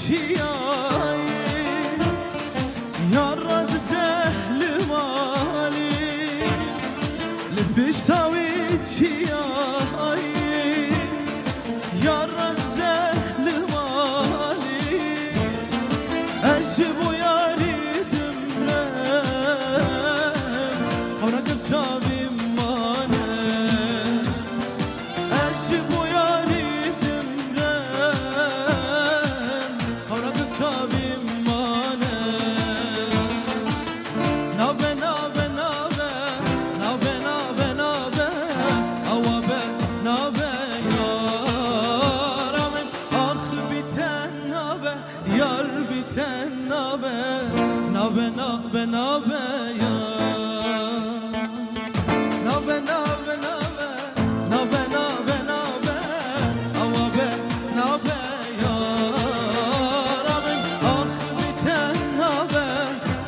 چیایی یارد زهل مالی لپش ساوی چیایی یارد زهل مالی اجبو یاری دمرم حورك بشابي مانه اجبو یاری دمرم حورك بشابي مانه نابه نابه نابه نابه نابه نابه اوابه نابه یارم آخ بیتن نابه یار بیتن نابه نابه نابه نابه یار نابه نابه نابه نابه نابه نابه اوابه نابه یارم آخ بیتن نابه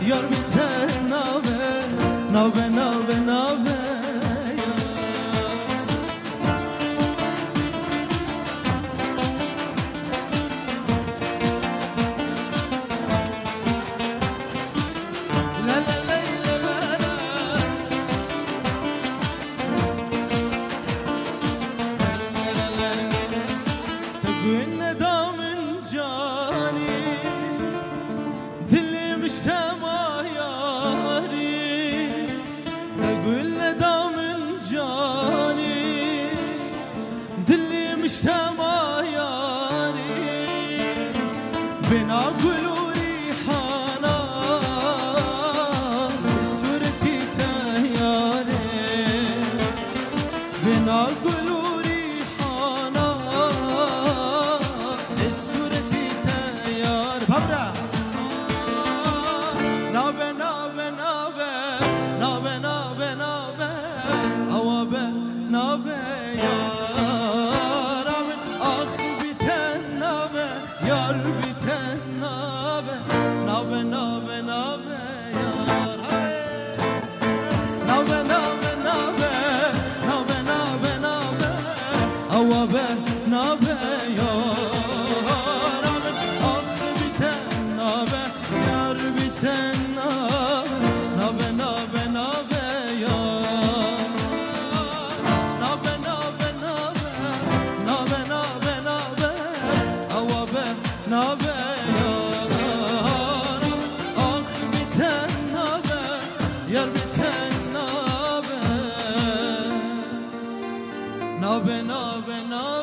یار بیتن نابه نابه نابه نابه لا لا لا لا لا تقول ندام جاني دلي مجتمع ياري تقول ندام جاني دلي مجتمع ياري بين عقل وريحانا صورتي تياري بين عقل وريحانا صورتي تيار بابرا نابه نابه نابه نابه نابه نابه اوابه نابه یارم آخ بیتن نابه یار بیتن نابه نابه نابه نابه یار نابه نابه نابه نابه نابه نابه اوابه نابه یارم آخ بیتن نابه یار بیتن نابه نابه نابه یار نابه نابه نابه نابه نابه نابه اوابه نابه یارم آخ بیتن نابه یار بیتن نابه نابه نابه نابه